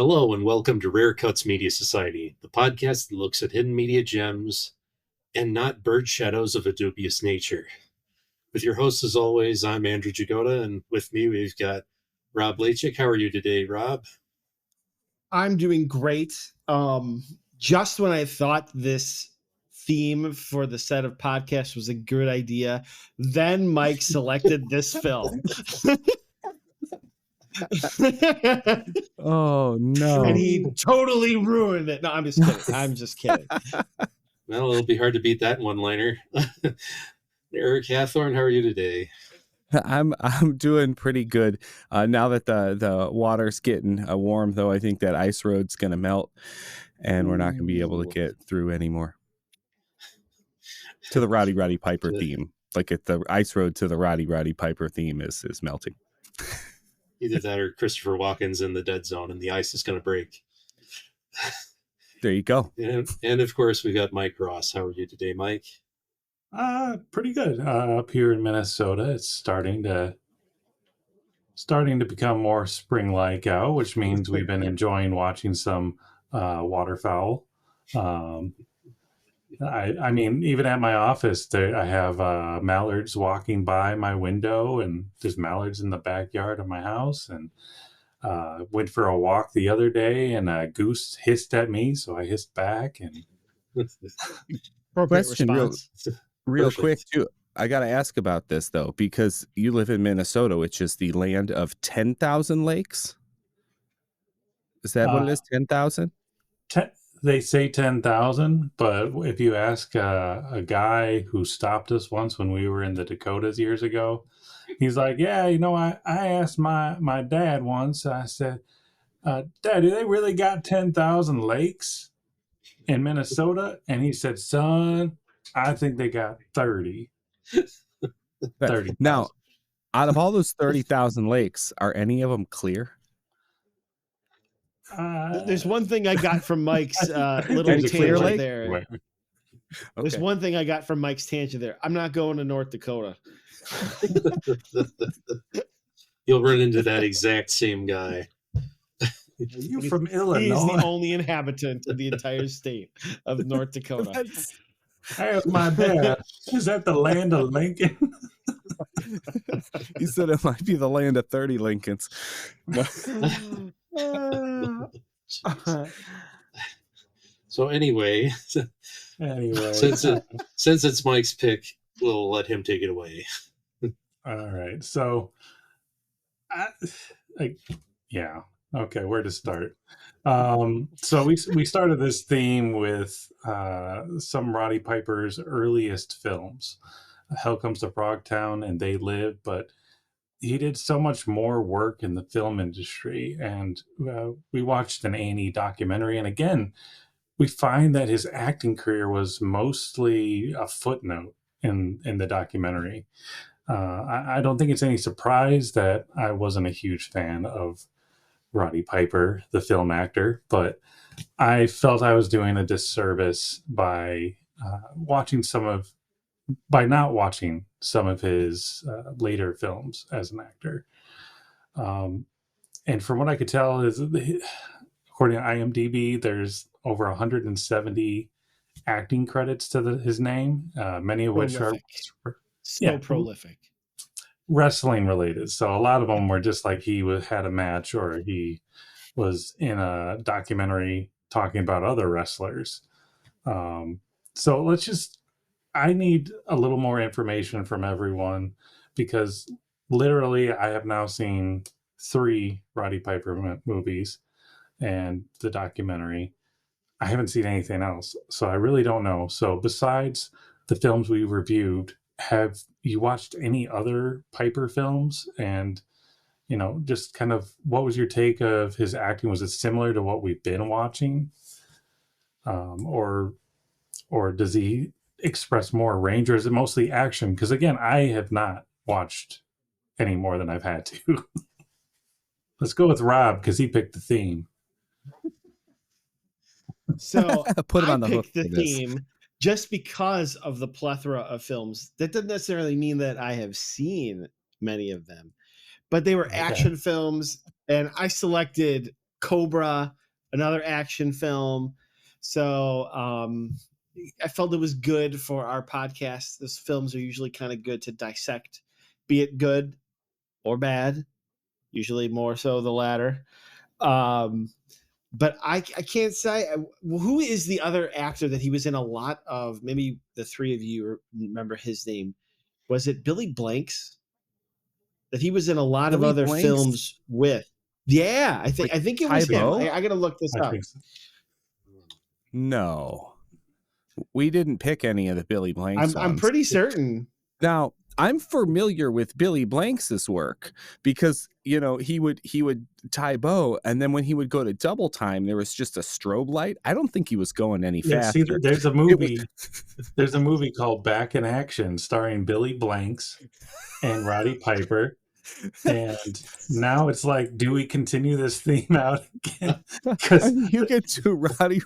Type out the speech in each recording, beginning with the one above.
Hello and welcome to Rare Cuts Media Society, the podcast that looks at hidden media gems and not bird shadows of a dubious nature. With your host, as always, I'm Andrew Jagoda, and with me we've got Rob Lachik. How are you today, Rob? I'm doing great. Just when I thought this theme for the set of podcasts was a good idea, then Mike selected this film. Oh no! And he totally ruined it. No, I'm just kidding. I'm just kidding. Well, it'll be hard to beat that one-liner. Eric Hathorn, how are you today? I'm doing pretty good. Now that the water's getting warm, though, I think that ice road's gonna melt, and we're not gonna be able to get through anymore. To the Roddy Piper theme, like at the ice road to the Roddy Piper theme is melting. Either that or Christopher Walken's in the dead zone and the ice is going to break. There you go. And of course, we got Mike Ross. How are you today, Mike? Pretty good. Up here in Minnesota, it's starting to become more spring-like out, which means we've been enjoying watching some waterfowl. I mean, even at my office, I have mallards walking by my window, and there's mallards in the backyard of my house. And went for a walk the other day, and a goose hissed at me, so I hissed back. And question, real quick, too. I got to ask about this though, because you live in Minnesota, which is the land of 10,000 lakes. Is that what it is? 10,000? They say 10,000, but if you ask a guy who stopped us once when we were in the Dakotas years ago, he's like, yeah, I asked my dad once, I said, Dad, do they really got 10,000 lakes in Minnesota? And he said, son, I think they got 30. 30. Now, out of all those 30,000 lakes, are any of them clear? There's one thing I got from Mike's little tangent there. Okay. There's one thing I got from Mike's tangent there. I'm not going to North Dakota. You'll run into that exact same guy. You from Illinois? He's the only inhabitant of the entire state of North Dakota. I asked my dad, is that the land of Lincoln? He said it might be the land of 30 Lincolns. So anyway, since it's Mike's pick, we'll let him take it away. All right. So, okay, where to start? So we started this theme with some Roddy Piper's earliest films. Hell Comes to Frogtown and They Live, but he did so much more work in the film industry. And we watched an A&E documentary, and again, we find that his acting career was mostly a footnote in the documentary. I don't think it's any surprise that I wasn't a huge fan of Roddy Piper, the film actor, but I felt I was doing a disservice by not watching some of his later films as an actor. And from what I could tell, according to IMDb, there's over 170 acting credits to his name, many of which are prolific. Wrestling related. So a lot of them were just like he had a match or he was in a documentary talking about other wrestlers. So I need a little more information from everyone, because literally I have now seen 3 Roddy Piper movies and the documentary. I haven't seen anything else, so I really don't know. So besides the films we reviewed, have you watched any other Piper films? And, just kind of what was your take of his acting? Was it similar to what we've been watching? Or does he express more range, or is it mostly action? Because again, I have not watched any more than I've had to. Let's go with Rob, because he picked the theme. So put him on the hook picked the for this. theme just because of the plethora of films. That doesn't necessarily mean that I have seen many of them, but they were action films, and I selected Cobra, another action film. So I felt it was good for our podcast. Those films are usually kind of good to dissect, be it good or bad, usually more so the latter. But I can't say who is the other actor that he was in a lot of. Maybe the three of you remember his name. Was it Billy Blanks? That he was in a lot of Billy other Blanks? films with. Yeah, I think it was him. Tybo? I got to look this I up. think so. No, we didn't pick any of the Billy Blanks I'm ones. pretty certain. Now, I'm familiar with Billy Blanks' work because, you know, he would tie bow, and then when he would go to double time, there was just a strobe light. I don't think he was going any Yeah, see, faster. there's a movie. There's a movie called Back in Action starring Billy Blanks and Roddy Piper. And now it's like, do we continue this theme out again? Because you get to Roddy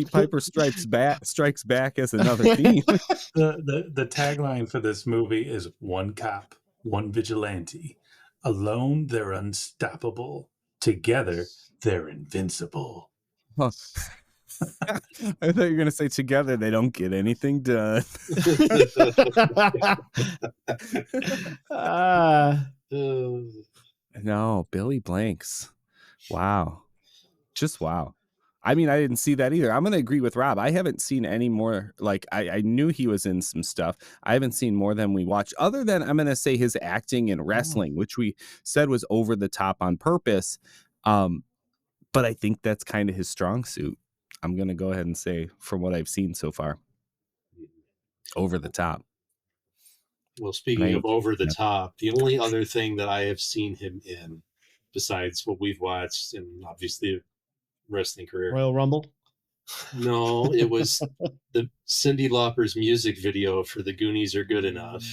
Piper strikes back as another theme. the tagline for this movie is one cop, one vigilante. Alone, they're unstoppable. Together, they're invincible. Huh. I thought you were going to say together they don't get anything done. No, Billy Blanks. Wow. Just wow. I mean, I didn't see that either. I'm going to agree with Rob. I haven't seen any more. Like, I knew he was in some stuff. I haven't seen more than we watched, other than I'm going to say his acting in wrestling, which we said was over the top on purpose. But I think that's kind of his strong suit. I'm going to go ahead and say, from what I've seen so far, over the top. Well, speaking of over the top, the only other thing that I have seen him in, besides what we've watched, and obviously wrestling career, Royal Rumble? No, it was the Cyndi Lauper's music video for The Goonies Are Good Enough,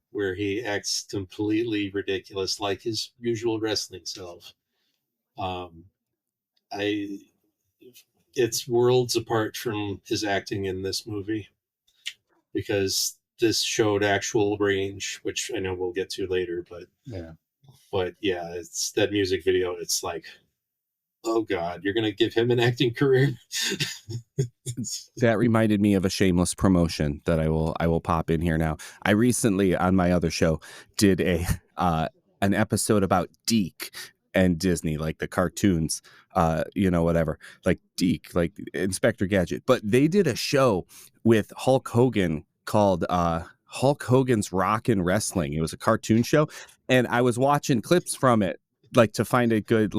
where he acts completely ridiculous, like his usual wrestling self. It's worlds apart from his acting in this movie, because this showed actual range, which I know we'll get to later, but yeah, it's that music video. It's like, oh God, you're going to give him an acting career. That reminded me of a shameless promotion that I will pop in here now. I recently, on my other show, did an episode about Deke and Disney, like the cartoons, whatever, like Deke, like Inspector Gadget. But they did a show with Hulk Hogan called Hulk Hogan's Rockin' Wrestling. It was a cartoon show, and I was watching clips from it, like to find it good,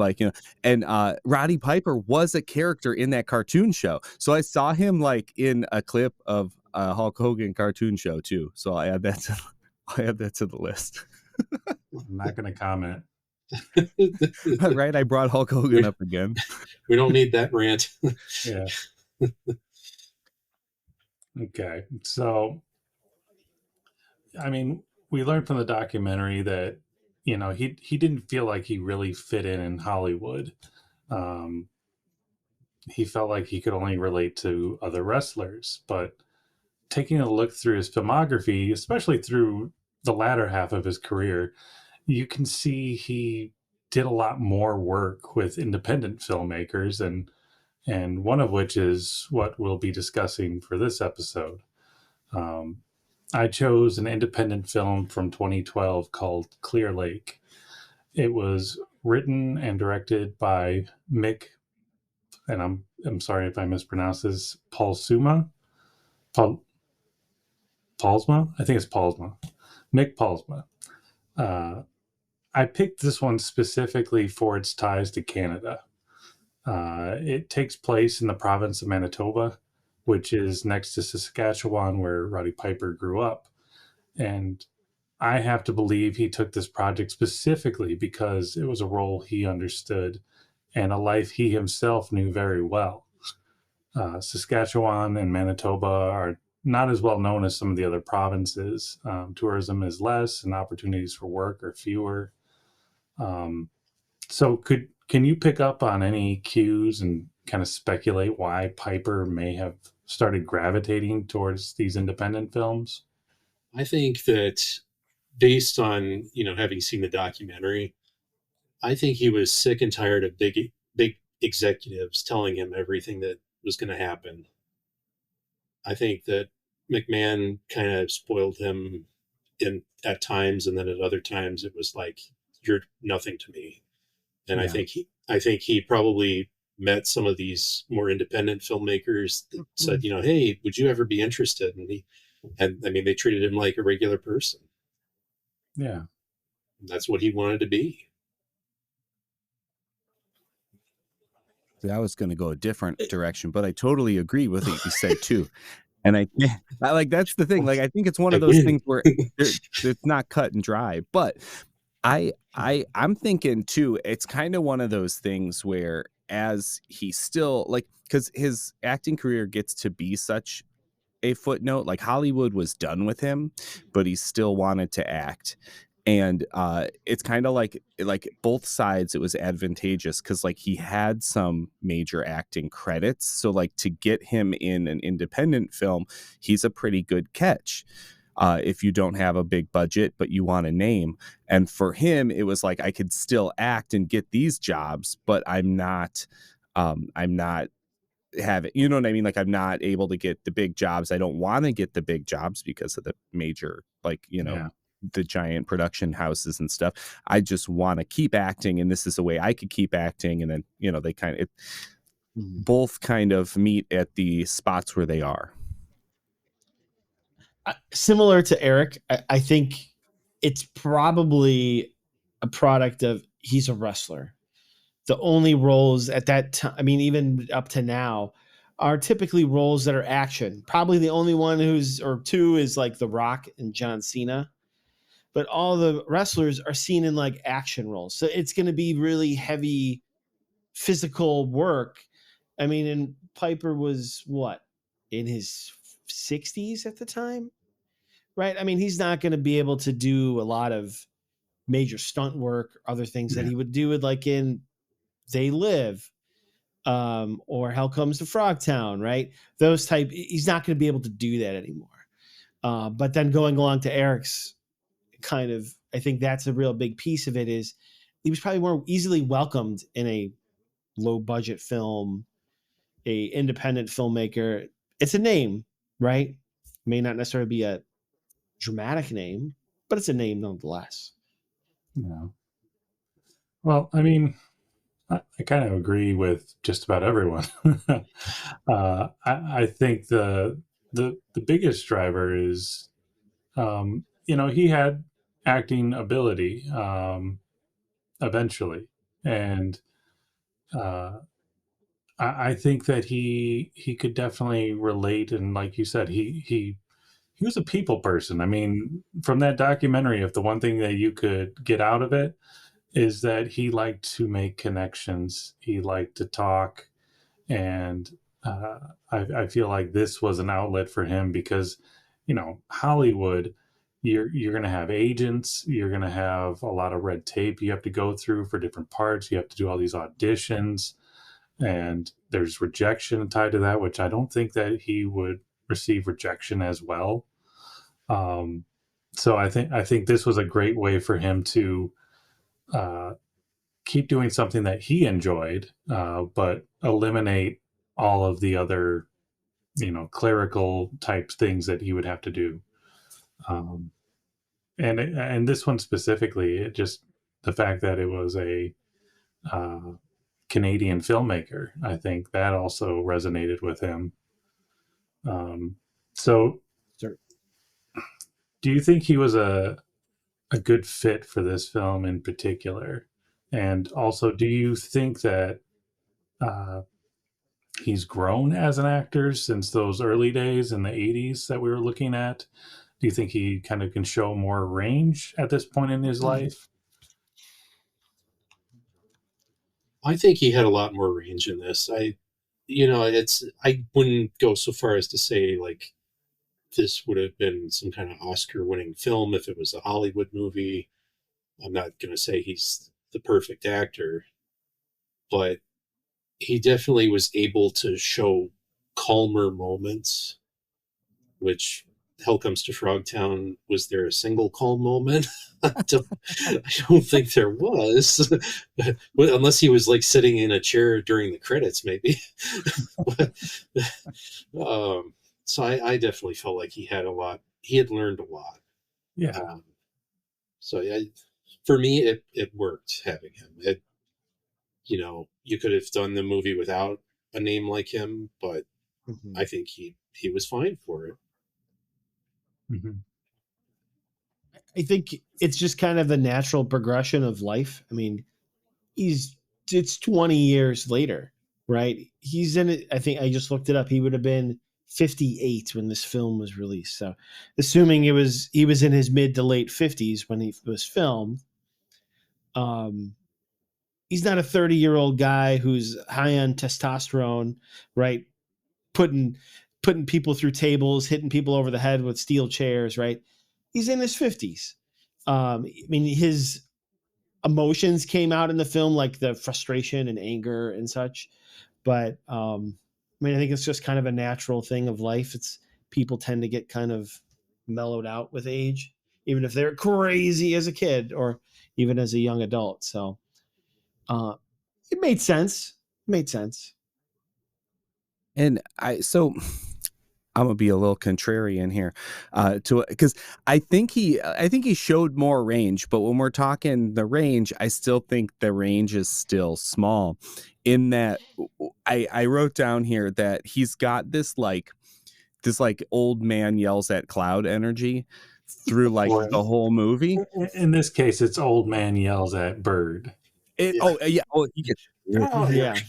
and Roddy Piper was a character in that cartoon show. So I saw him like in a clip of a Hulk Hogan cartoon show too. So I add that to the list. I'm not going to comment. Right, I brought Hulk Hogan up again. We don't need that rant. Yeah. Okay, so I mean, we learned from the documentary that he didn't feel like he really fit in Hollywood. He felt like he could only relate to other wrestlers. But taking a look through his filmography, especially through the latter half of his career, you can see he did a lot more work with independent filmmakers, and one of which is what we'll be discussing for this episode. I chose an independent film from 2012 called Clear Lake. It was written and directed by Mick, and I'm sorry if I mispronounce this, Palsma? I think it's Palsma. Mick Palsma. I picked this one specifically for its ties to Canada. It takes place in the province of Manitoba, which is next to Saskatchewan, where Roddy Piper grew up. And I have to believe he took this project specifically because it was a role he understood and a life he himself knew very well. Saskatchewan and Manitoba are not as well known as some of the other provinces. Tourism is less and opportunities for work are fewer. So can you pick up on any cues and kind of speculate why Piper may have started gravitating towards these independent films? I think that based on, having seen the documentary, I think he was sick and tired of big executives telling him everything that was going to happen. I think that McMahon kind of spoiled him at times, and then at other times it was like, you're nothing to me. And Yeah. I think he probably met some of these more independent filmmakers that said, hey, would you ever be interested? And I mean, they treated him like a regular person. Yeah. That's what he wanted to be. I was going to go a different direction, but I totally agree with what you said too. And I like, that's the thing. Like, I think it's one of those things where it's not cut and dry, but I'm thinking too, it's kind of one of those things where as he still like, because his acting career gets to be such a footnote, like Hollywood was done with him, but he still wanted to act. And it's kind of like both sides, it was advantageous because like he had some major acting credits. So like to get him in an independent film, he's a pretty good catch. If you don't have a big budget, but you want a name. And for him, it was like, I could still act and get these jobs, but I'm not have it, you know what I mean? Like, I'm not able to get the big jobs. I don't want to get the big jobs because of the major, like, the giant production houses and stuff. I just want to keep acting, and this is the way I could keep acting. And then, they kind of both kind of meet at the spots where they are. Similar to Eric, I think it's probably a product of he's a wrestler. The only roles at that time, I mean, even up to now, are typically roles that are action. Probably the only one or two is like The Rock and John Cena. But all the wrestlers are seen in like action roles. So it's going to be really heavy physical work. I mean, and Piper was what, in his 60s at the time, right? I mean, he's not going to be able to do a lot of major stunt work, other things that he would do with like in They Live, or Hell Comes to Frogtown, right? Those type, he's not going to be able to do that anymore. But then going along to Eric's kind of, I think that's a real big piece of it, is he was probably more easily welcomed in a low budget film, a independent filmmaker. It's a name, right? May not necessarily be a dramatic name, but it's a name nonetheless. Yeah. Well, I mean, I kind of agree with just about everyone. I think the biggest driver is, he had acting ability eventually, and I think that he could definitely relate. And like you said, he was a people person. I mean, from that documentary, if the one thing that you could get out of it is that he liked to make connections, he liked to talk, and I feel like this was an outlet for him because, Hollywood, you're going to have agents, you're going to have a lot of red tape you have to go through for different parts, you have to do all these auditions, and there's rejection tied to that, which I don't think that he would receive rejection as well. So I think this was a great way for him to keep doing something that he enjoyed, but eliminate all of the other, clerical type things that he would have to do. And this one specifically, it just, the fact that it was a Canadian filmmaker, I think that also resonated with him. So Sure. do you think he was a good fit for this film in particular? And also, do you think that he's grown as an actor since those early days in the 80s that we were looking at? Do you think he kind of can show more range at this point in his life? I think he had a lot more range in this. I wouldn't go so far as to say like this would have been some kind of Oscar-winning film if it was a Hollywood movie. I'm not going to say he's the perfect actor, but he definitely was able to show calmer moments, which Hell Comes to Frogtown, was there a single calm moment? I don't think there was, unless he was like sitting in a chair during the credits, maybe. But, so I definitely felt like he had a lot. He had learned a lot. Yeah. So yeah, for me, it worked having him. You could have done the movie without a name like him, but I think he was fine for it. Mm-hmm. I think it's just kind of the natural progression of life. I mean, it's 20 years later, right? He's in it. I think I just looked it up. He would have been 58 when this film was released. So assuming he was in his mid to late 50s when he was filmed, he's not a 30-year-old guy who's high on testosterone, right? Putting people through tables, hitting people over the head with steel chairs, right? He's in his 50s. I mean, his emotions came out in the film, like the frustration and anger and such. But I mean, I think it's just kind of a natural thing of life. It's people tend to get kind of mellowed out with age, even if they're crazy as a kid or even as a young adult. So it made sense. And I'm gonna be a little contrarian here, because I think he showed more range, but when we're talking the range, I still think the range is still small. In that, I wrote down here that he's got this old man yells at cloud energy through like the whole movie. In this case, it's old man yells at bird. He gets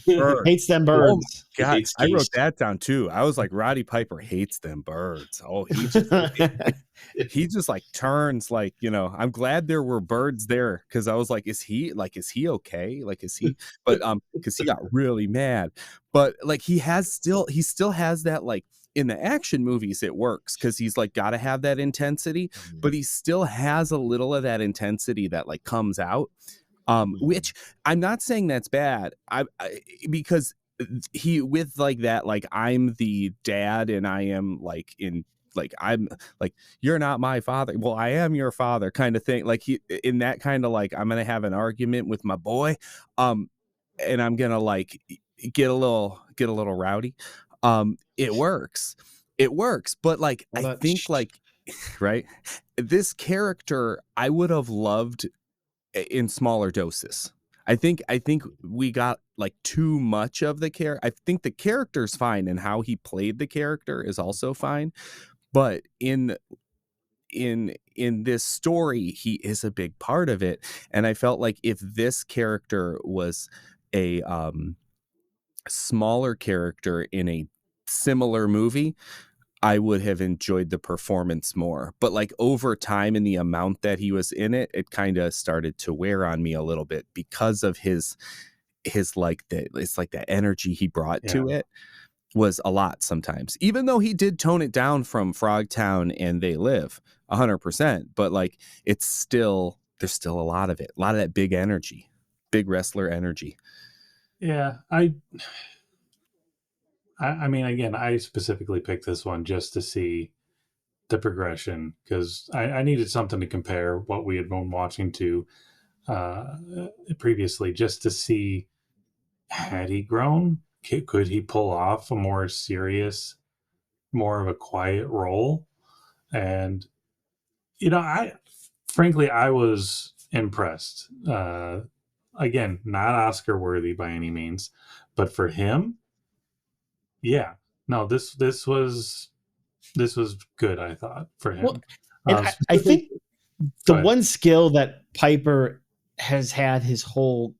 bird. Hates them birds. Oh God, I wrote that down too. I was like, Roddy Piper hates them birds. Oh, he just like turns like, I'm glad there were birds there, because I was like, is he okay? Like, is he? But because he got really mad. But like he still has that, like, in the action movies it works because he's like got to have that intensity, but he still has a little of that intensity that like comes out. Which I'm not saying that's bad. Because he, with like that, like, I'm the dad and I am like I'm like, you're not my father. Well, I am your father kind of thing. Like he, in that kind of like, I'm going to have an argument with my boy. And I'm going to like get a little rowdy. It works. But like, I think like, right. This character, I would have loved in smaller doses. I think we got like too much of the character. I think the character's fine, and how he played the character is also fine. But in this story, he is a big part of it. And I felt like if this character was a smaller character in a similar movie, I would have enjoyed the performance more. But like over time, in the amount that he was in it, it kind of started to wear on me a little bit because of his like the energy he brought to it was a lot sometimes, even though he did tone it down from Frogtown and They Live 100%. But like, there's still a lot of it, a lot of that big energy, big wrestler energy. Yeah. I mean, again, I specifically picked this one just to see the progression, because I needed something to compare what we had been watching to previously, just to see, had he grown? Could he pull off a more serious, more of a quiet role? And, frankly, I was impressed. Again, not Oscar worthy by any means, but for him, yeah, no, this was good, I thought, for him. Well, and I think the one skill that Piper has had his whole,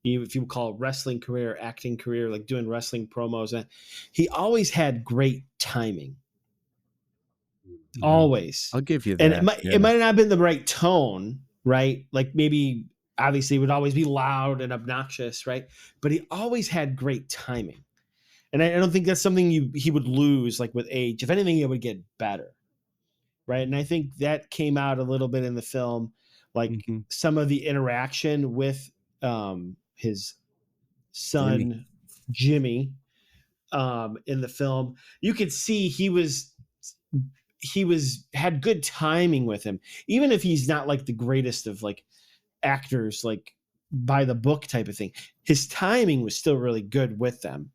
if you call it wrestling career, acting career, like doing wrestling promos, he always had great timing. Always. I'll give you that. And it might not have been the right tone, right? Like maybe obviously it would always be loud and obnoxious, right? But he always had great timing. And I don't think that's something he would lose like with age. If anything, it would get better. Right. And I think that came out a little bit in the film, like some of the interaction with his son, Jimmy, in the film. You could see he was had good timing with him, even if he's not like the greatest of like actors, like by the book type of thing. His timing was still really good with them,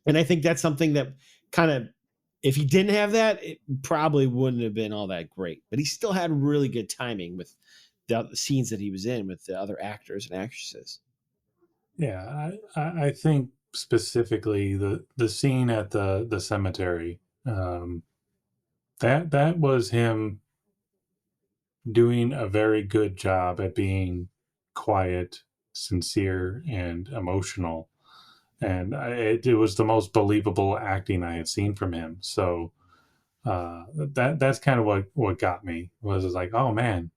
and I think that's something that kind of, if he didn't have that, it probably wouldn't have been all that great. But he still had really good timing with the scenes that he was in with the other actors and actresses. Yeah, I think specifically the scene at the cemetery, that was him doing a very good job at being quiet, sincere, and emotional, and it was the most believable acting I had seen from him. So that's kind of what got me, was like, oh man,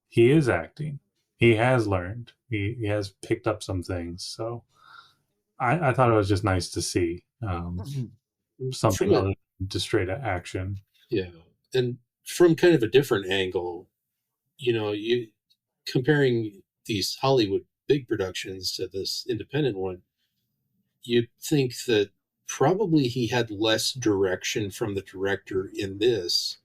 he is acting. He has learned. He has picked up some things. So I thought it was just nice to see something other than just straight action. Yeah. And from kind of a different angle, you comparing these Hollywood big productions to this independent one, you'd think that probably he had less direction from the director in this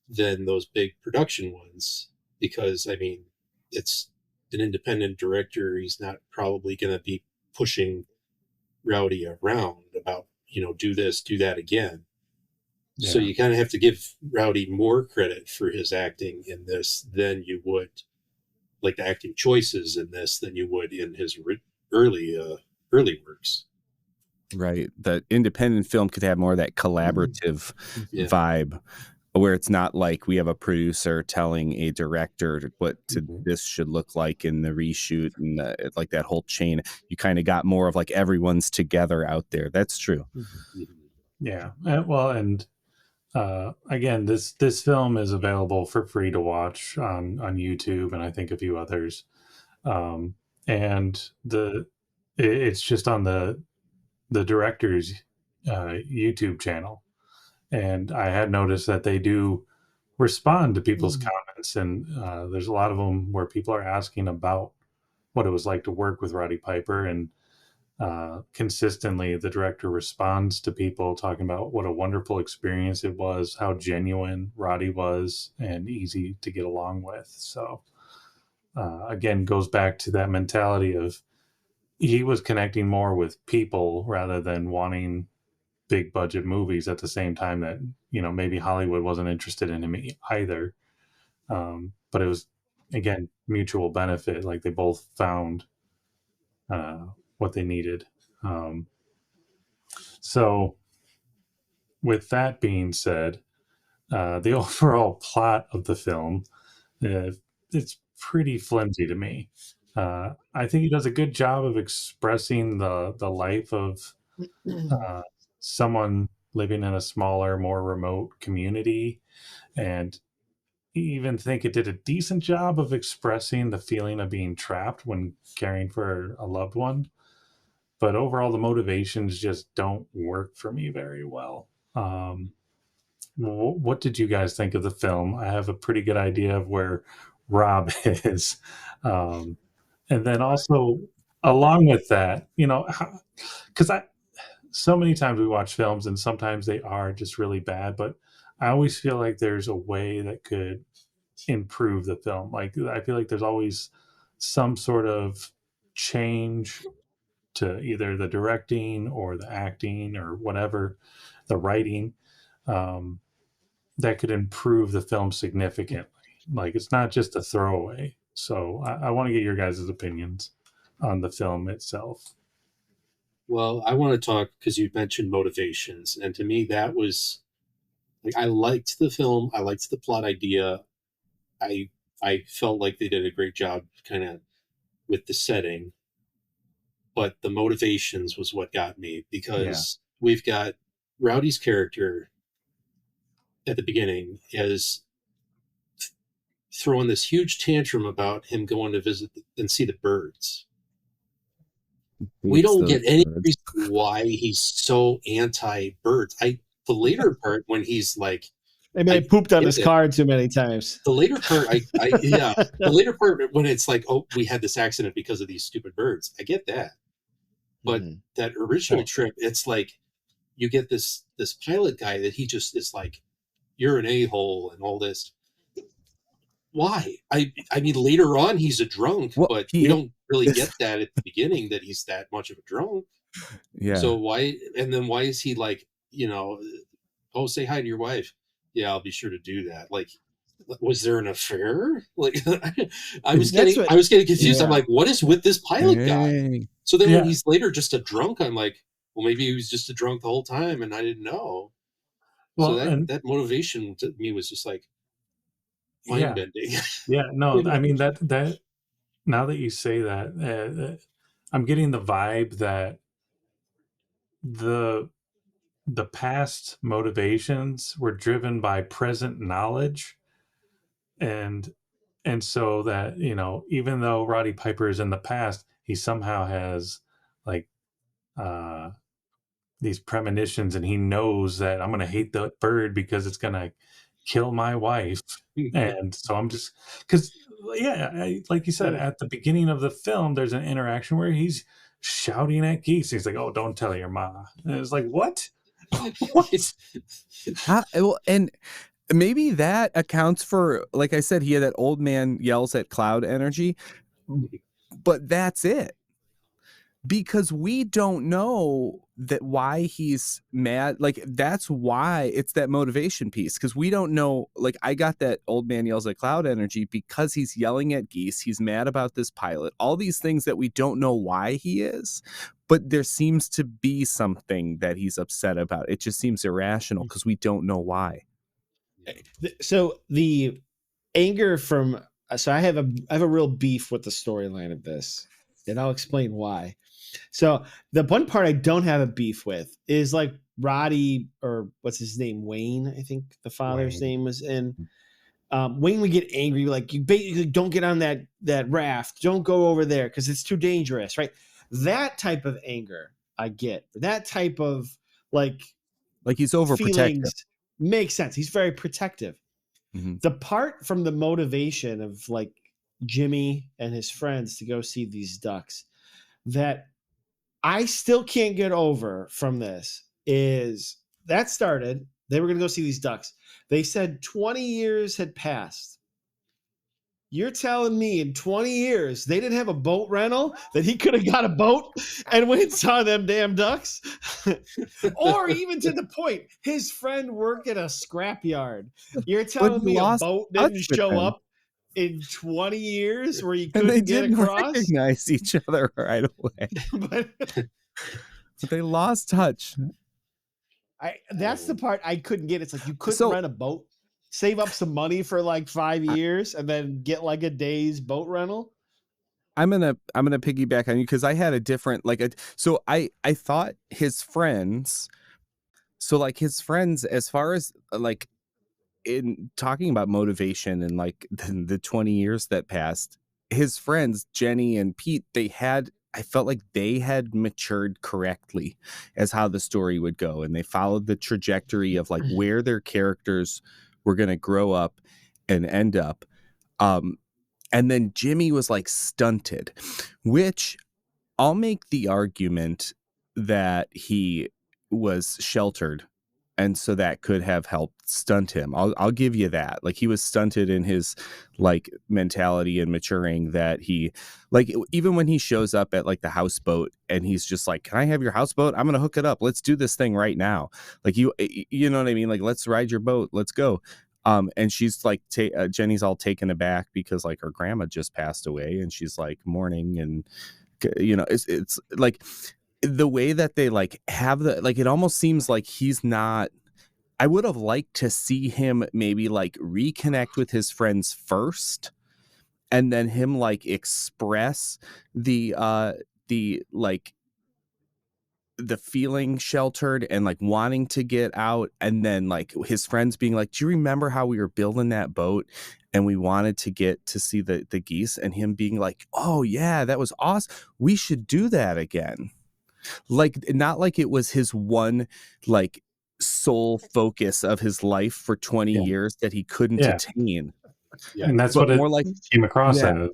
than those big production ones, because I mean, it's an independent director. He's not probably going to be pushing Rowdy around about, do this, do that again. Yeah. So you kind of have to give Rowdy more credit for his acting in this than you would, like the acting choices in this, than you would in his early works. Right. The independent film could have more of that collaborative vibe, where it's not like we have a producer telling a director what this should look like in the reshoot and like that whole chain. You kind of got more of like everyone's together out there. That's true. Yeah. Well, and again, this film is available for free to watch on YouTube, and I think a few others. And it's just on the director's YouTube channel. And I had noticed that they do respond to people's comments, and there's a lot of them where people are asking about what it was like to work with Roddy Piper, and consistently the director responds to people talking about what a wonderful experience it was, how genuine Roddy was, and easy to get along with. So again, goes back to that mentality of he was connecting more with people rather than wanting big budget movies, at the same time that, maybe Hollywood wasn't interested in him either. But it was, again, mutual benefit. Like they both found what they needed. So with that being said, the overall plot of the film, it's pretty flimsy to me. I think he does a good job of expressing the life of someone living in a smaller, more remote community, and even think it did a decent job of expressing the feeling of being trapped when caring for a loved one. But overall, the motivations just don't work for me very well. What did you guys think of the film? I have a pretty good idea of where Rob is. And then also, along with that, because so many times we watch films and sometimes they are just really bad, but I always feel like there's a way that could improve the film. Like I feel like there's always some sort of change to either the directing or the acting or whatever, the writing, that could improve the film significantly. Like it's not just a throwaway. So I want to get your guys' opinions on the film itself. Well, I want to talk, because you mentioned motivations, and to me that was like, I liked the film, I liked the plot idea. I felt like they did a great job kind of with the setting, but the motivations was what got me, because we've got Rowdy's character at the beginning is throwing this huge tantrum about him going to visit and see the birds. We don't get any reason why he's so anti-birds. The later part when he's like, maybe I pooped on his car too many times. The later part, the later part when it's like, oh, we had this accident because of these stupid birds. I get that, but that original trip, it's like you get this pilot guy that he just is like you're an a-hole and all this. Why? I mean, later on he's a drunk, Well, but he we don't really is. get that at the beginning, that he's that much of a drunk. Yeah. So why is he like, oh, say hi to your wife. Yeah, I'll be sure to do that. Like, was there an affair? Like, I was getting confused. I'm like, what is with this pilot guy? So then when he's later just a drunk, I'm like, well, maybe he was just a drunk the whole time and I didn't know. Well, so that motivation to me was just like mind bending. Yeah, no, I mean that now that you say that, I'm getting the vibe that the past motivations were driven by present knowledge, and so that, even though Roddy Piper is in the past, he somehow has like these premonitions, and he knows that I'm gonna hate the bird because it's gonna kill my wife. And so I'm just, because like you said, at the beginning of the film there's an interaction where he's shouting at geese. He's like, oh, don't tell your ma. And it's like, what? Well, and maybe that accounts for, like I said, he had that old man yells at cloud energy, but that's it. Because we don't know that why he's mad. Like, that's why it's that motivation piece. Because we don't know, like, I got that old man yells at cloud energy because he's yelling at geese. He's mad about this pilot. All these things that we don't know why he is. But there seems to be something that he's upset about. It just seems irrational because we don't know why. So the anger from, so I have a real beef with the storyline of this, and I'll explain why. So the one part I don't have a beef with is like Roddy, or what's his name, Wayne, I think the father's name was in. Wayne would get angry, like, you basically don't get on that raft, don't go over there because it's too dangerous, right? That type of anger I get. That type of like he's overprotective. Makes sense. He's very protective. Mm-hmm. The part from the motivation of like Jimmy and his friends to go see these ducks that I still can't get over from this is that started, they were going to go see these ducks. They said 20 years had passed. You're telling me in 20 years they didn't have a boat rental, that he could have got a boat and went and saw them damn ducks? Or even to the point, his friend worked at a scrapyard. You're telling me a boat didn't show up in 20 years where you couldn't get across? Recognize each other right away. but they lost touch. That's the part I couldn't get. It's like, you couldn't rent a boat, save up some money for like 5 years, and then get like a day's boat rental. I'm gonna piggyback on you because I had a different so I thought his friends, as far as like in talking about motivation and like the 20 years that passed, his friends Jenny and Pete, I felt like they had matured correctly as how the story would go, and they followed the trajectory of like where their characters were going to grow up and end up. And then Jimmy was like stunted, which I'll make the argument that he was sheltered, and so that could have helped stunt him. I'll give you that. Like, he was stunted in his like mentality and maturing, that he, like, even when he shows up at like the houseboat and he's just like, can I have your houseboat? I'm going to hook it up. Let's do this thing right now. Like, you know what I mean? Like, let's ride your boat. Let's go. And she's like, Jenny's all taken aback because like her grandma just passed away, and she's like mourning, and it's like the way that they like have it almost seems like he's not. I would have liked to see him maybe like reconnect with his friends first, and then him like express the feeling sheltered and like wanting to get out, and then like his friends being like, do you remember how we were building that boat and we wanted to get to see the geese, and him being like, oh yeah, that was awesome, we should do that again. Like, not like it was his one like sole focus of his life for 20 years that he couldn't attain. And that's what it more like came across as.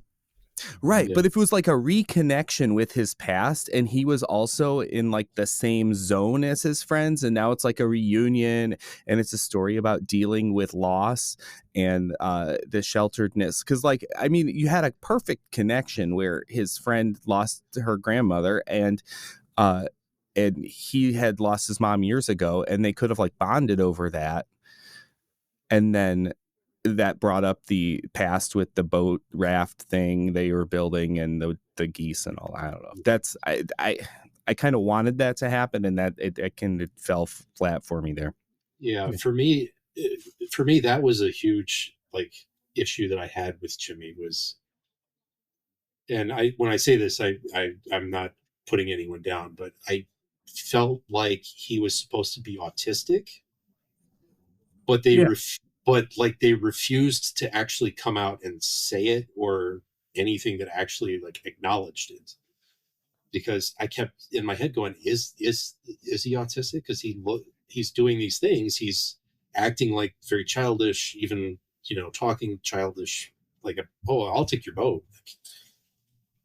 Right. Yeah. But if it was like a reconnection with his past and he was also in like the same zone as his friends, and now it's like a reunion and it's a story about dealing with loss and the shelteredness. Because, like, I mean, you had a perfect connection where his friend lost her grandmother and he had lost his mom years ago, and they could have like bonded over that. And then that brought up the past with the boat raft thing they were building and the geese and all. I don't know. That's I kind of wanted that to happen, and that it fell flat for me there. Yeah, for me, that was a huge like issue that I had with Jimmy was, and when I say this, I'm not putting anyone down, but I felt like he was supposed to be autistic, but they refused to actually come out and say it or anything that actually like acknowledged it. Because I kept in my head going, is he autistic? Because he's doing these things, he's acting like very childish, even talking childish, like I'll take your boat.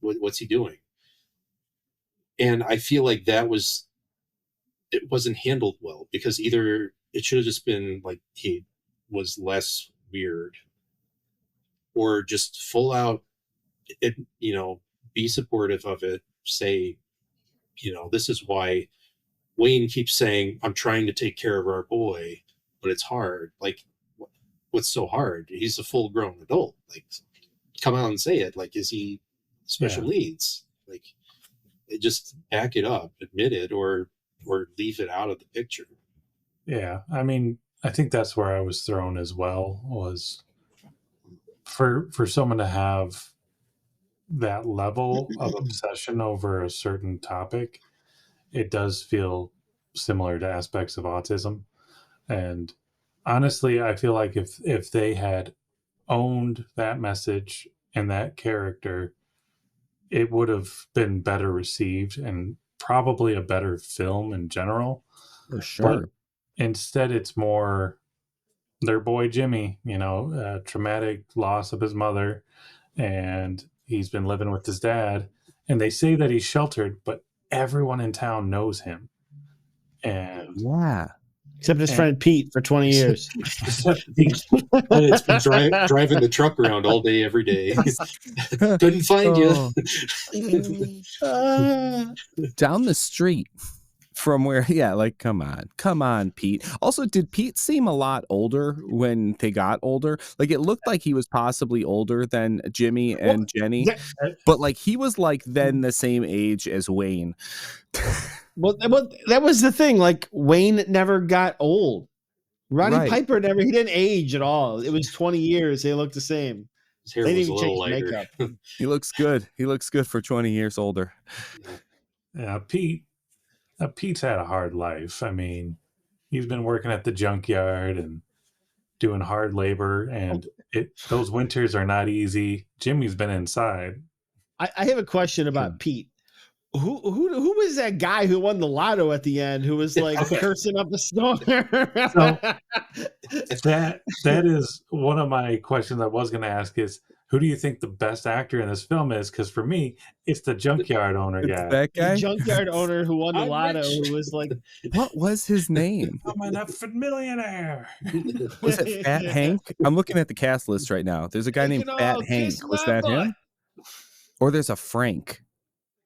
What's he doing? And I feel like it wasn't handled well, because either it should have just been like he was less weird, or just full out it, be supportive of it, say, this is why Wayne keeps saying, I'm trying to take care of our boy, but it's hard. Like, what's so hard? He's a full grown adult. Like, come out and say it. Like, is he special needs? Like, just back it up, admit it, or leave it out of the picture. Yeah. I mean, I think that's where I was thrown as well, was for someone to have that level of obsession over a certain topic. It does feel similar to aspects of autism. And honestly, I feel like if they had owned that message and that character, it would have been better received and probably a better film in general. For sure. But instead, it's more their boy Jimmy, traumatic loss of his mother, and he's been living with his dad. And they say that he's sheltered, but everyone in town knows him. And yeah. Except his friend Pete for 20 years. It's been driving the truck around all day, every day. Couldn't find you. Down the street from where, like, come on, Pete. Also, did Pete seem a lot older when they got older? Like, it looked like he was possibly older than Jimmy and Jenny, but like he was like then the same age as Wayne. Well, that was the thing. Like, Wayne never got old. Roddy Piper he didn't age at all. It was 20 years. They looked the same. His hair was a little lighter. Makeup. He looks good. He looks good for 20 years older. Yeah, Pete's had a hard life. I mean, he's been working at the junkyard and doing hard labor, and those winters are not easy. Jimmy's been inside. I have a question about Pete. Who was that guy who won the lotto at the end, who was like cursing up a storm? So that is one of my questions I was going to ask is, who do you think the best actor in this film is? Because for me, it's the junkyard owner guy. That guy? The junkyard owner who won the lotto, who was like... What was his name? I'm an effing millionaire. Was it Fat Hank? I'm looking at the cast list right now. There's a guy named Fat Hank. Was that him? Or there's a Frank.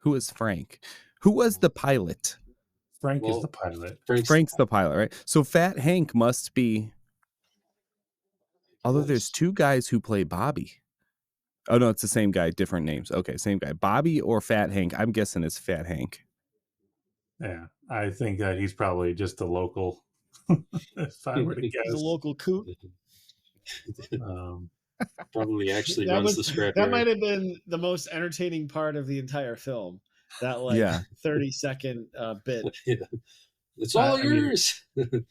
Who is Frank? Who was the pilot? Frank is the pilot. Frank's the pilot, right? So Fat Hank must be... Although there's two guys who play Bobby. Oh, no, it's the same guy, different names. Okay, same guy. Bobby or Fat Hank? I'm guessing it's Fat Hank. Yeah, I think that he's probably just a local. If I were to guess. He's a local coot. Probably actually runs the scrapyard. That might have been the most entertaining part of the entire film. That 30-second bit. It's all yours. The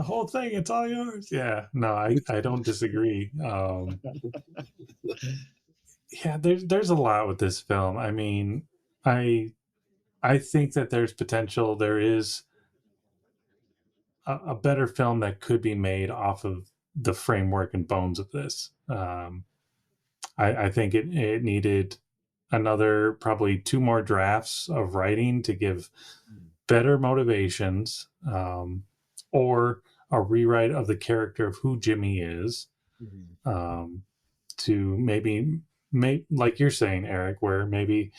whole thing, it's all yours. Yeah, no, I don't disagree. Yeah, there's a lot with this film. I mean, I think that there's potential. There is a better film that could be made off of the framework and bones of this. I think it needed another probably 2 more drafts of writing to give better motivations, or a rewrite of the character of who Jimmy is, to maybe like you're saying, Eric, where maybe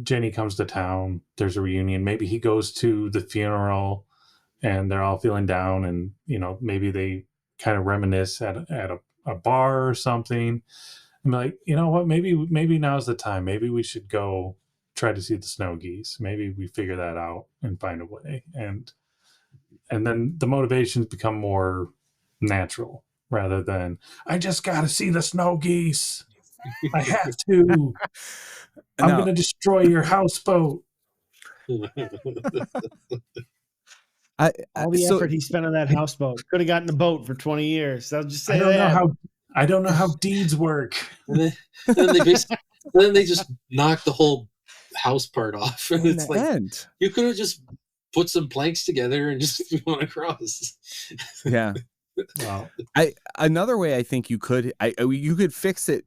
Jenny comes to town, there's a reunion, maybe he goes to the funeral and they're all feeling down, and maybe they kind of reminisce at a bar or something. I'm like, you know what, maybe now's the time, maybe we should go try to see the snow geese, maybe we figure that out and find a way, and then the motivations become more natural rather than, I just gotta see the snow geese, I have to, I'm gonna destroy your houseboat. All the effort he spent on that houseboat, could have gotten a boat for 20 years. I'll just say I don't know how deeds work. And then they just knock the whole house part off, and it's like, end. You could have just put some planks together and just gone across. Yeah. Wow. Another way I think you could fix it.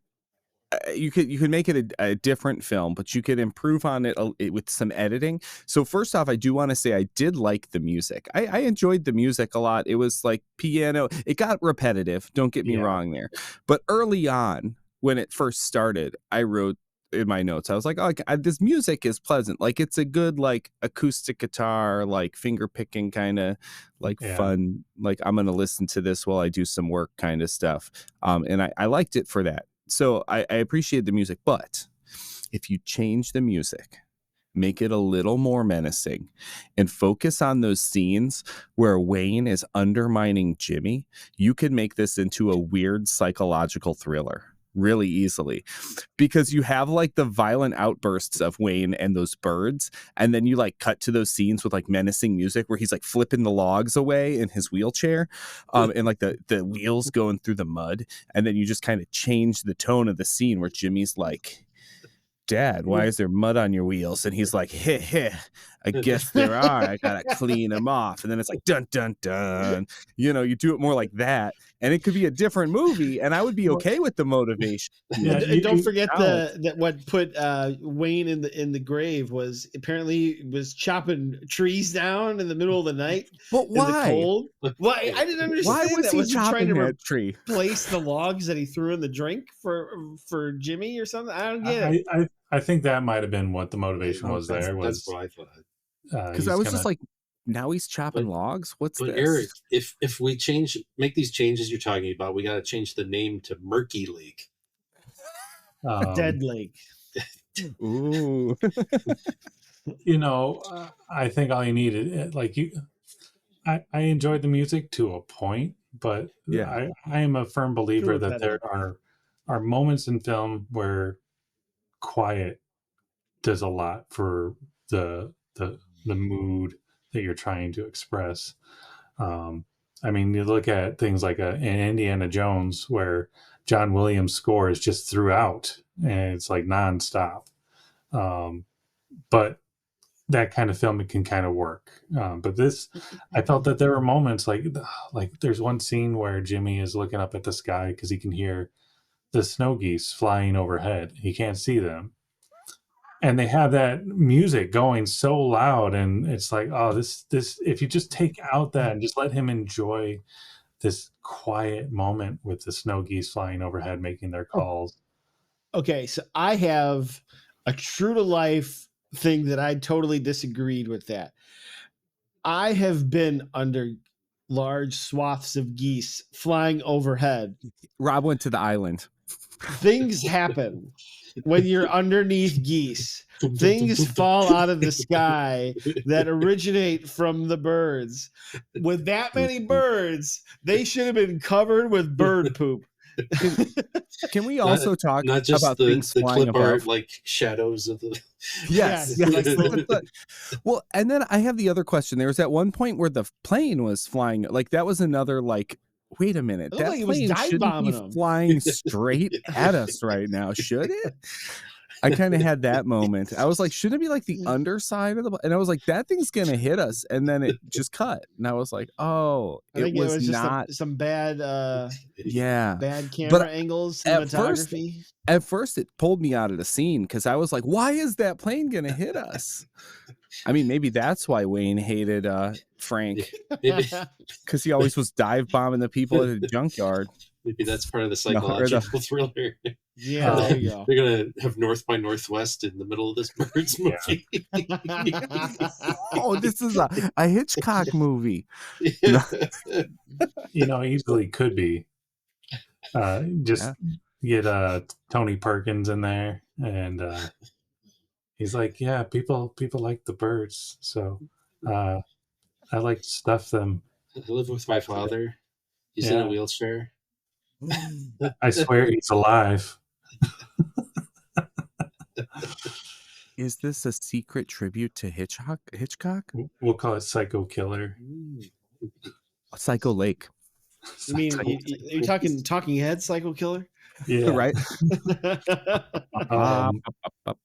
You could make it a different film, but you could improve on it with some editing. So first off, I do want to say I did like the music. I enjoyed the music a lot. It was like piano. It got repetitive. Don't get me wrong there. But early on, when it first started, I wrote in my notes, I was like, oh, this music is pleasant. Like, it's a good, like, acoustic guitar, like finger picking kind of like fun. Like, I'm going to listen to this while I do some work kind of stuff. And I liked it for that. So I appreciate the music, but if you change the music, make it a little more menacing, and focus on those scenes where Wayne is undermining Jimmy, you could make this into a weird psychological thriller really easily, because you have like the violent outbursts of Wayne and those birds, and then you like cut to those scenes with like menacing music where he's like flipping the logs away in his wheelchair, and like the wheels going through the mud, and then you just kind of change the tone of the scene where Jimmy's like, Dad, why is there mud on your wheels? And he's like, heh, I guess there are. I gotta clean them off. And then it's like, dun, dun, dun. You do it more like that, and it could be a different movie, and I would be okay with the motivation. Yeah, and don't forget that what put Wayne in the grave was apparently was chopping trees down in the middle of the night. But why? In the cold. Why? I didn't understand. Why was he chopping that tree? Replace the logs that he threw in the drink for Jimmy or something. I don't get it. I think that might have been what the motivation was there. That's what I thought. Because I was just like, now he's chopping logs? What's this? Eric, if we make these changes you're talking about, we got to change the name to Murky Lake. Dead Lake. Ooh. I think all you needed, I enjoyed the music to a point, but I am a firm believer that there are moments in film where quiet does a lot for the mood that you're trying to express. I mean, you look at things like in Indiana Jones, where John Williams' score is just throughout, and it's like nonstop. But that kind of film, it can kind of work. But this, I felt that there were moments like there's one scene where Jimmy is looking up at the sky because he can hear the snow geese flying overhead. He can't see them. And they have that music going so loud, and it's like, oh, this if you just take out that and just let him enjoy this quiet moment with the snow geese flying overhead making their calls. Okay, so I have a true to life thing that I totally disagreed with that. I have been under large swaths of geese flying overhead. Rob went to the island. Things happen when you're underneath geese. Things fall out of the sky that originate from the birds. With that many birds, they should have been covered with bird poop. Can we also talk not just about things the flying clip above? Art, like shadows of the Yes. Well, and then I have the other question. There was that one point where the plane was flying, like that was another like, wait a minute, that plane shouldn't be flying straight at us right now, should it? I kind of had that moment. I was like, shouldn't it be like the underside of the? And I was like, that thing's gonna hit us, and then it just cut, and I was like, oh, I think it was just not some bad, bad camera angles, cinematography. At first, it pulled me out of the scene because I was like, why is that plane gonna hit us? I mean, maybe that's why Wayne hated Frank, because he always was dive bombing the people at the junkyard. Maybe that's part of the psychological thriller. Yeah, there you go. They're gonna have North by Northwest in the middle of this Birds movie. Oh, this is a Hitchcock movie. Easily could be. Get Tony Perkins in there, and he's like, yeah, people like the birds, so I like to stuff them. I live with my father. He's in a wheelchair. I swear he's alive. Is this a secret tribute to Hitchcock? We'll call it Psycho Killer. Psycho Lake. You mean are you talking Talking Head Psycho Killer? Yeah, right.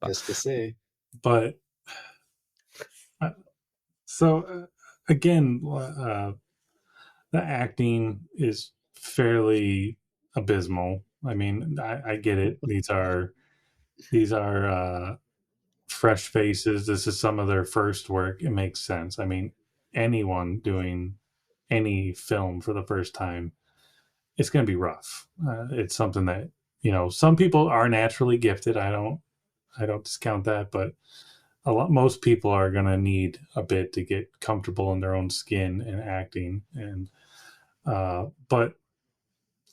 Just to say, but so again, the acting is fairly abysmal. I mean, I get it. These are fresh faces. This is some of their first work. It makes sense. I mean, anyone doing any film for the first time, it's going to be rough. It's something that, some people are naturally gifted. I don't discount that, but most people are going to need a bit to get comfortable in their own skin and acting. And but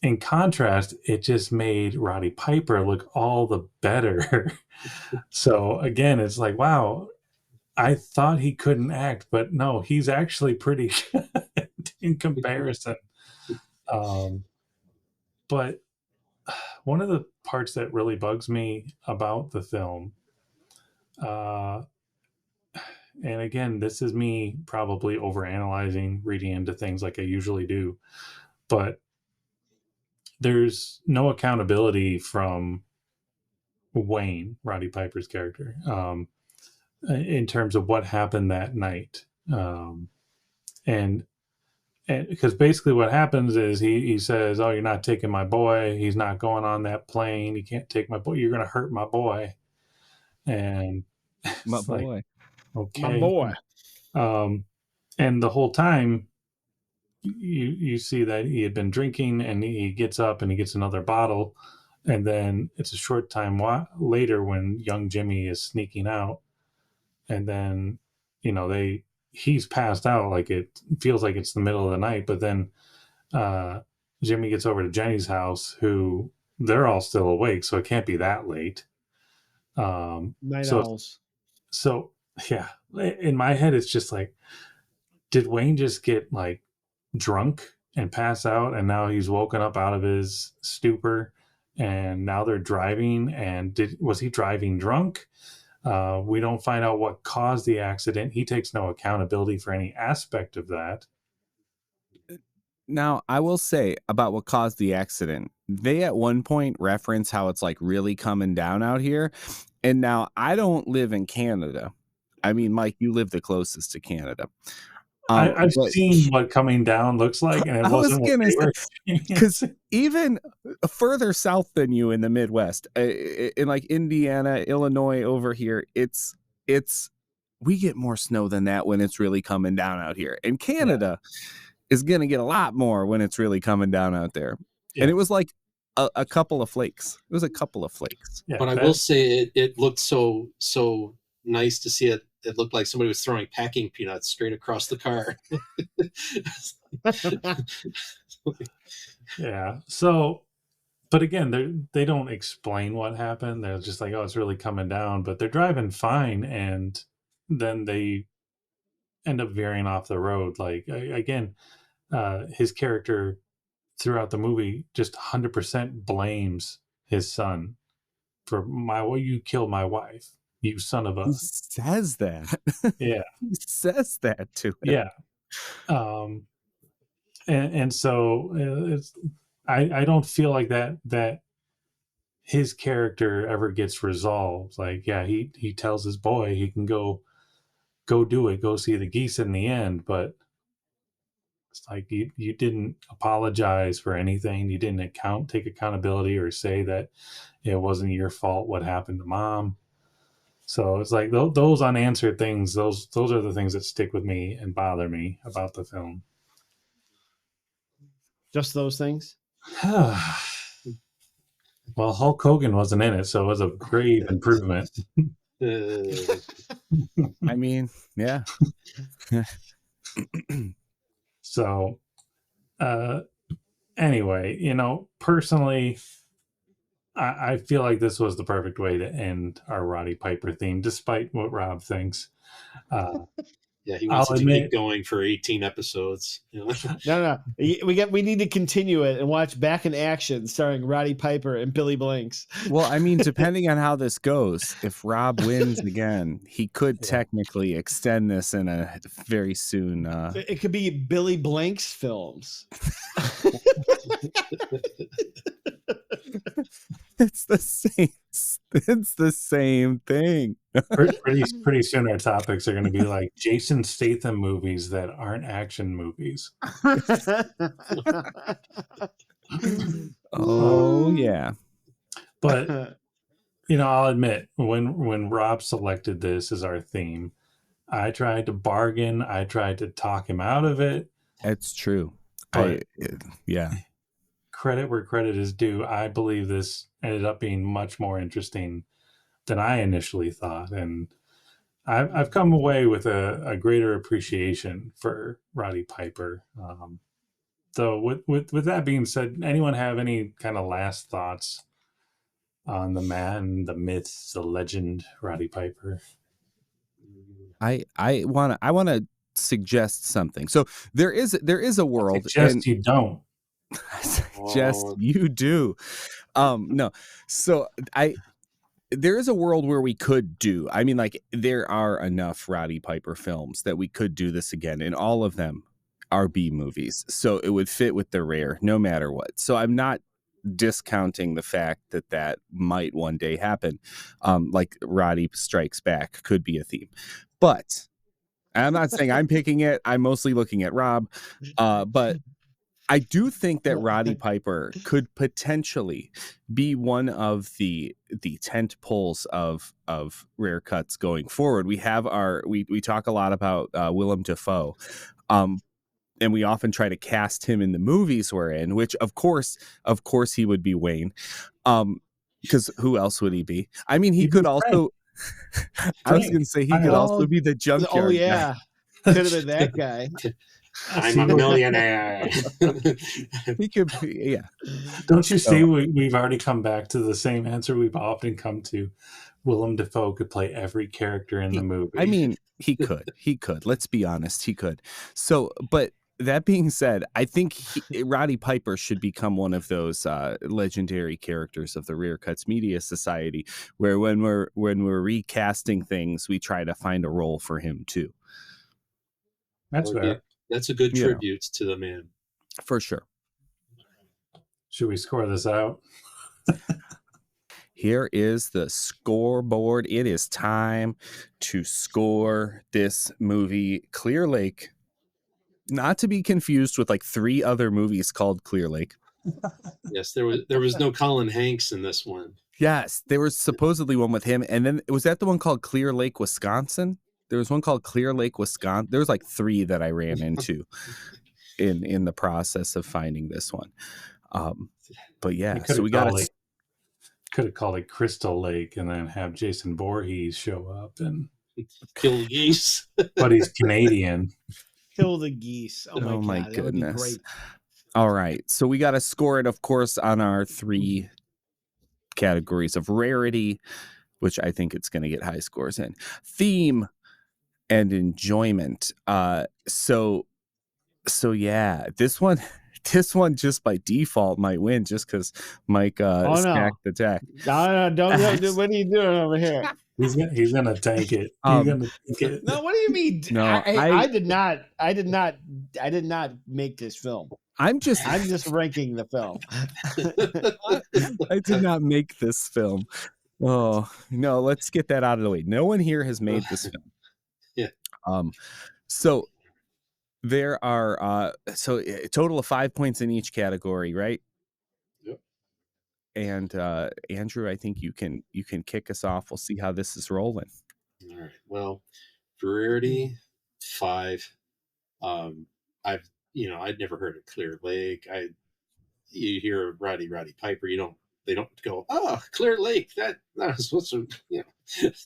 in contrast, it just made Roddy Piper look all the better. So again, it's like, wow, I thought he couldn't act, but no, he's actually pretty good in comparison. But one of the parts that really bugs me about the film, and again, this is me probably overanalyzing, reading into things like I usually do, but there's no accountability from Wayne, Roddy Piper's character, in terms of what happened that night. And because basically what happens is he says, oh, you're not taking my boy. He's not going on that plane. You can't take my boy. You're going to hurt my boy. And my boy. Okay. My boy. And the whole time you see that he had been drinking, and he gets up and he gets another bottle. And then it's a short time later when young Jimmy is sneaking out, and then, he's passed out. Like, it feels like it's the middle of the night, but then Jimmy gets over to Jenny's house, who they're all still awake, so it can't be that late. Night owls. So yeah, in my head, it's just like, did Wayne just get like drunk and pass out, and now he's woken up out of his stupor, and now they're driving? And was he driving drunk? We don't find out what caused the accident. He takes no accountability for any aspect of that. Now, I will say about what caused the accident, they at one point reference how it's like really coming down out here. And now I don't live in Canada. I mean, Mike, you live the closest to Canada. I've seen what coming down looks like, and it wasn't what they were, because even further south than you in the Midwest, in like Indiana, Illinois, over here, it's we get more snow than that when it's really coming down out here. And Canada is going to get a lot more when it's really coming down out there. Yeah. And it was like a couple of flakes. It was a couple of flakes. Yeah, but I will say it looked so nice to see it. It looked like somebody was throwing packing peanuts straight across the car. Yeah. So, but again, they don't explain what happened. They're just like, oh, it's really coming down, but they're driving fine. And then they end up veering off the road. Like, again, his character throughout the movie just 100% blames his son for you killed my wife. You son of a... He says that. Yeah. He says that to him. Yeah. And so I don't feel like that his character ever gets resolved. Like, yeah, he tells his boy he can go do it, go see the geese in the end, but it's like you didn't apologize for anything. You didn't take accountability or say that it wasn't your fault what happened to mom. So it's like those unanswered things. Those are the things that stick with me and bother me about the film. Just those things. Well, Hulk Hogan wasn't in it, so it was a grave improvement. I mean, yeah. So, anyway, personally, I feel like this was the perfect way to end our Roddy Piper theme, despite what Rob thinks. Yeah, he wants I'll it to admit- keep going for 18 episodes. No. We need to continue it and watch Back in Action starring Roddy Piper and Billy Blanks. Well, I mean, depending on how this goes, if Rob wins again, he could technically extend this in a very soon. It could be Billy Blanks films. It's the same. It's the same thing. pretty soon our topics are going to be like Jason Statham movies that aren't action movies. Oh yeah. But I'll admit, when Rob selected this as our theme, I tried to bargain. I tried to talk him out of it. It's true. But yeah. Credit where credit is due. I believe this ended up being much more interesting than I initially thought, and I've come away with a greater appreciation for Roddy Piper. So with that being said, anyone have any kind of last thoughts on the man, the myth, the legend, Roddy Piper? I want to suggest something. So there is a world. Just you don't. Just you do. No. So there is a world where we could do. I mean, like, there are enough Roddy Piper films that we could do this again, and all of them are B movies. So it would fit with the rare, no matter what. So I'm not discounting the fact that might one day happen. Like Roddy Strikes Back could be a theme, but I'm not saying I'm picking it. I'm mostly looking at Rob, but I do think that Roddy Piper could potentially be one of the tent poles of Rare Cuts going forward. We have we talk a lot about Willem Dafoe, and we often try to cast him in the movies we're in, which of course he would be Wayne, because who else would he be? I mean, he could also. I was going to say he could also be the junkyard. Oh yeah, could have been that guy. I'm a millionaire. He could be, yeah. Don't you see? We've already come back to the same answer we've often come to. Willem Dafoe could play every character in the movie. I mean, he could. He could. Let's be honest. He could. So, but that being said, I think Roddy Piper should become one of those legendary characters of the Rare Cuts Media Society, where when we're recasting things, we try to find a role for him too. That's fair. That's a good tribute to the man. For sure. Should we score this out? Here is the scoreboard. It is time to score this movie, Clear Lake. Not to be confused with like 3 other movies called Clear Lake. Yes, there was no Colin Hanks in this one. Yes, there was supposedly one with him. And then was that the one called Clear Lake, Wisconsin? There was one called Clear Lake, Wisconsin. There was like 3 that I ran into in the process of finding this one. But yeah, so we got could have called it Crystal Lake and then have Jason Voorhees show up and kill geese. But he's Canadian. Kill the geese. Oh my God, goodness. That would be great. All right, so we got to score it, of course, on our 3 categories of rarity, which I think it's going to get high scores in. Theme and enjoyment. So yeah, this one just by default might win just because Mike stacked the deck. No, don't. What are you doing over here? He's gonna tank it. He's gonna tank it. No, what do you mean? No, I did not make this film. I'm just ranking the film. I did not make this film. Oh no, let's get that out of the way. No one here has made this film. Yeah. So there are a total of 5 points in each category, right? Yep. And Andrew, I think you can kick us off. We'll see how this is rolling. All right. Well, for rarity, 5. I'd never heard of Clear Lake. You hear Roddy Piper, they don't go, oh, Clear Lake. That's supposed to,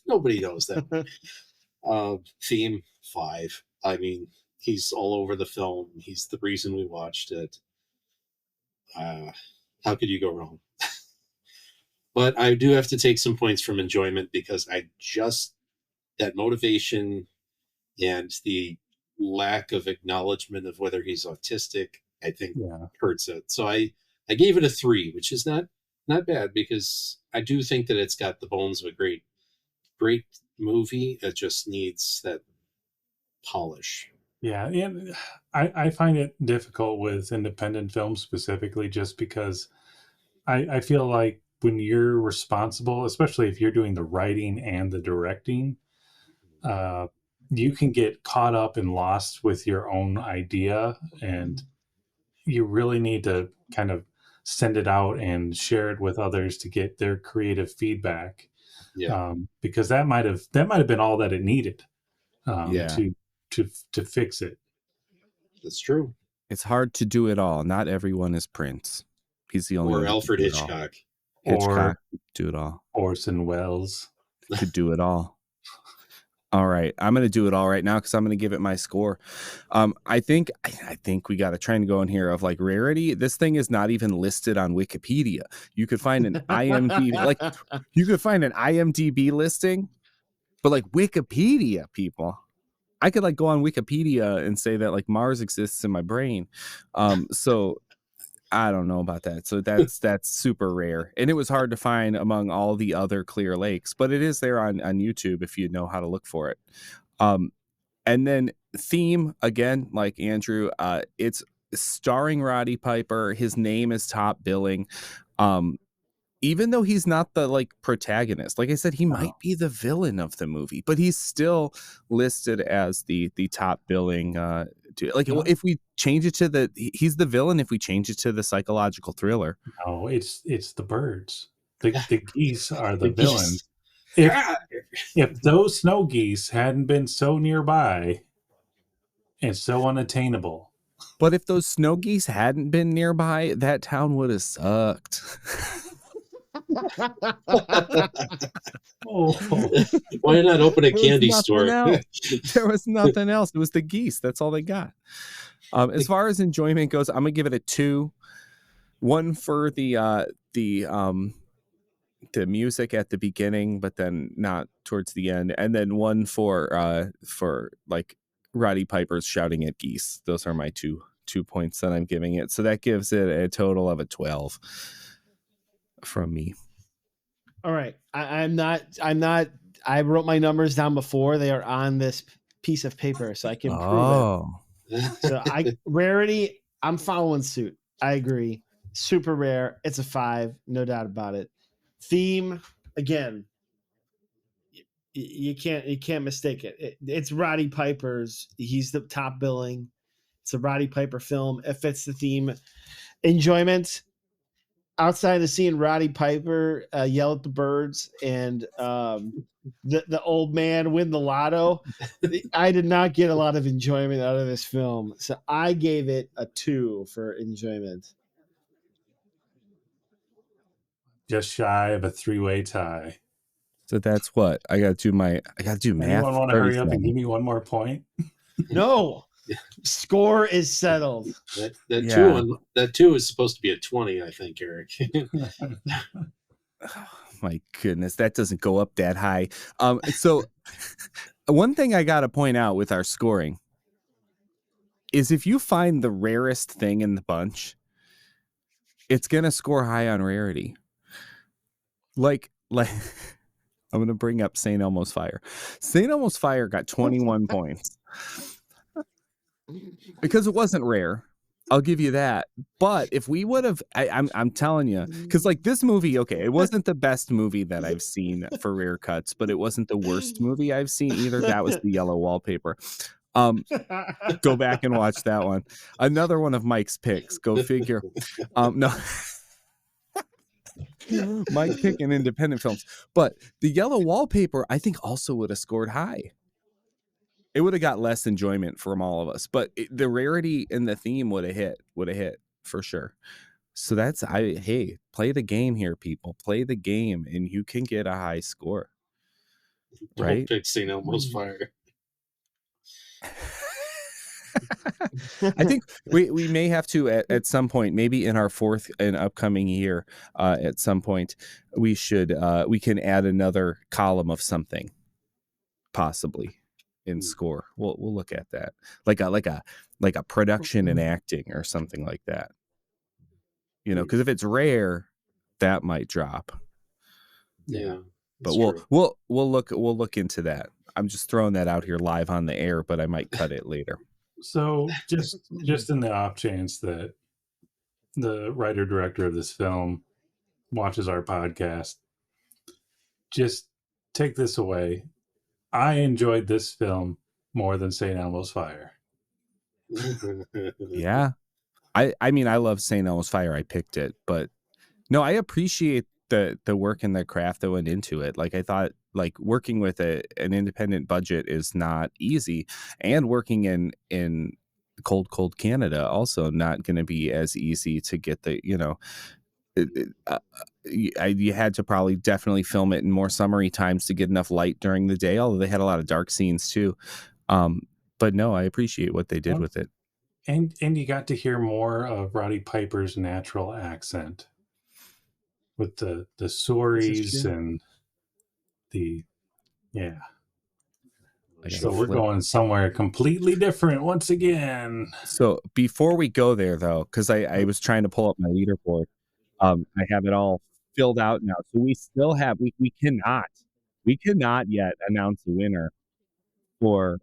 nobody knows that. Theme, 5. I mean, he's all over the film. He's the reason we watched it. How could you go wrong? But I do have to take some points from enjoyment because that motivation and the lack of acknowledgement of whether he's autistic, I think hurts it. So I gave it a 3, which is not bad because I do think that it's got the bones of a great movie. It just needs that polish. Yeah, and I find it difficult with independent films specifically just because I feel like when you're responsible, especially if you're doing the writing and the directing, you can get caught up and lost with your own idea, and you really need to kind of send it out and share it with others to get their creative feedback. Yeah. Because that might have been all that it needed to fix it. That's true. It's hard to do it all. Not everyone is Prince. He's the only one. Or Alfred Hitchcock. Hitchcock could do it all. Orson Welles could do it all. All right, I'm going to do it all right now because I'm going to give it my score. I think we got a trend going here of like rarity. This thing is not even listed on Wikipedia. You could find an IMDb listing, but like Wikipedia people, I could like go on Wikipedia and say that like Mars exists in my brain. So I don't know about that. So that's super rare. And it was hard to find among all the other Clear Lakes, but it is there on YouTube if you know how to look for it. And then theme, again, like Andrew, it's starring Roddy Piper. His name is top billing. Even though he's not the like protagonist, like I said, he might be the villain of the movie, but he's still listed as the top billing. If we change it to he's the villain. If we change it to the psychological thriller, no, it's the birds. The geese are the villains. If those snow geese hadn't been so nearby and so unattainable, but if those snow geese hadn't been nearby, that town would have sucked. Why not open a candy store? There was nothing else. It was the geese. That's all they got. As far as enjoyment goes, I'm gonna give it a 2. 1 for the music at the beginning, but then not towards the end, and then 1 for like Roddy Piper's shouting at geese. Those are my two points that I'm giving it. So that gives it a total of a 12 from me. All right. I'm not I wrote my numbers down before. They are on this piece of paper, so I can prove it. So rarity, I'm following suit. I agree. Super rare. It's a 5, no doubt about it. Theme, again, you can't mistake it. It's Roddy Piper's. He's the top billing. It's a Roddy Piper film. It fits the theme. Enjoyment, outside of seeing Roddy Piper yell at the birds and the old man win the lotto, I did not get a lot of enjoyment out of this film. So I gave it a 2 for enjoyment. Just shy of a 3-way tie. So that's what I got to do math. Anyone want to hurry up and give me one more point? No. Score is settled. That 2 is supposed to be a 20, I think, Eric. Oh, my goodness, that doesn't go up that high. So one thing I got to point out with our scoring is if you find the rarest thing in the bunch, it's gonna score high on rarity. Like I'm gonna bring up St. Elmo's Fire. St. Elmo's Fire got 21 points. Because it wasn't rare. I'll give you that. But if we would have, I'm telling you, because like this movie, okay, it wasn't the best movie that I've seen for Rare Cuts, but it wasn't the worst movie I've seen either. That was The Yellow Wallpaper. Go back and watch that one. Another one of Mike's picks. Go figure. No. Mike picking independent films. But The Yellow Wallpaper, I think, also would have scored high. It would have got less enjoyment from all of us, but the rarity and the theme would have hit for sure. So hey, play the game here, people. Play the game, and you can get a high score. Right? Don't pick St. Elmo's Fire. I think we may have to at some point, maybe in our fourth and upcoming year, at some point, we can add another column of something, possibly. In score, we'll look at that, like a production and acting or something like that, because if it's rare, that might drop. Yeah, but we'll look into that. I'm just throwing that out here live on the air, but I might cut it later. So just in the off chance that the writer director of this film watches our podcast, just take this away. I enjoyed this film more than St. Elmo's Fire. Yeah. I mean, I love St. Elmo's Fire. I picked it, but no, I appreciate the work and the craft that went into it. Like I thought, like working with an independent budget is not easy, and working in cold Canada also not going to be as easy to get the, you had to probably definitely film it in more summery times to get enough light during the day, although they had a lot of dark scenes too. But no, I appreciate what they did with it. And you got to hear more of Roddy Piper's natural accent with the stories and so we're going somewhere completely different once again. So before we go there though, because I was trying to pull up my leaderboard, I have it all filled out now. So we still have we cannot yet announce a winner for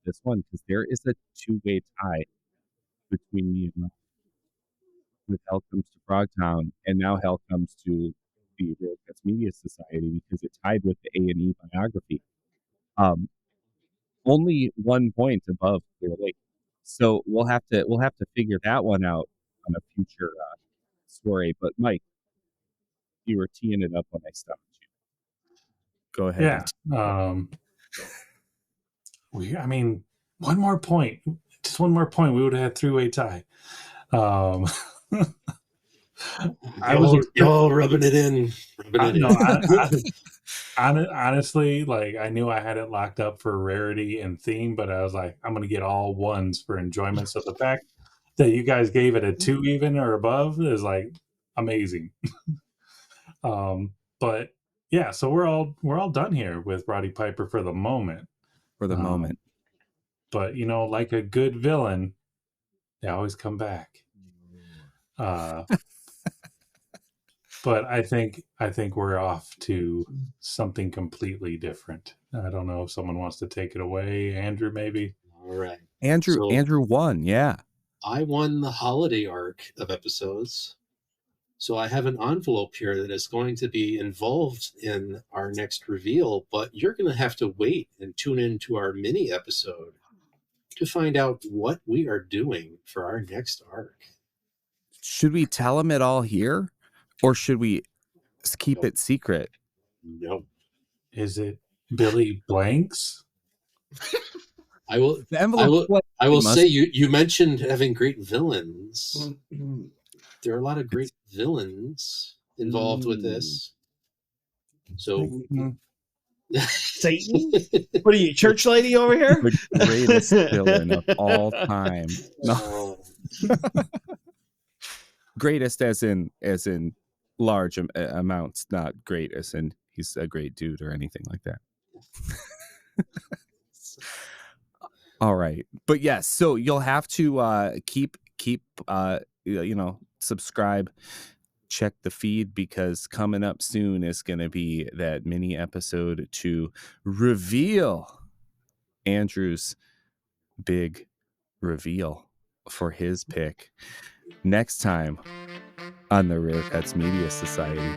this one, because there is a two-way tie between me and with Hell Comes to Frogtown, and now Hell Comes to the Rare Cuts Media Society, because it tied with the A&E biography. Only 1 point above Clear Lake. So we'll have to figure that one out on a future story. But Mike, you were teeing it up when I stopped you. Go ahead. Yeah. I mean, one more point, we would have had three-way tie. Y'all rubbing it in. Honestly, like I knew I had it locked up for rarity and theme, but I was like, I'm going to get all ones for enjoyment. So the fact that you guys gave it a 2 even or above is like amazing. But yeah, so we're all done here with Roddy Piper for the moment. But like a good villain, they always come back. But I think we're off to something completely different. I don't know if someone wants to take it away. Andrew, maybe. All right. Andrew won. Yeah. I won the holiday arc of episodes. So I have an envelope here that is going to be involved in our next reveal, but you're going to have to wait and tune into our mini episode to find out what we are doing for our next arc. Should we tell them it all here, or should we keep it secret? No. Is it Billy Blanks? I will say you mentioned having great villains. There are a lot of great villains involved with this. So Satan? What are you, church lady over here? The greatest villain of all time. No. Greatest as in large amounts, not great as in he's a great dude or anything like that. All right, but yes, so you'll have to keep subscribe, check the feed, because coming up soon is going to be that mini episode to reveal Andrew's big reveal for his pick next time on the Rare Cuts Media Society.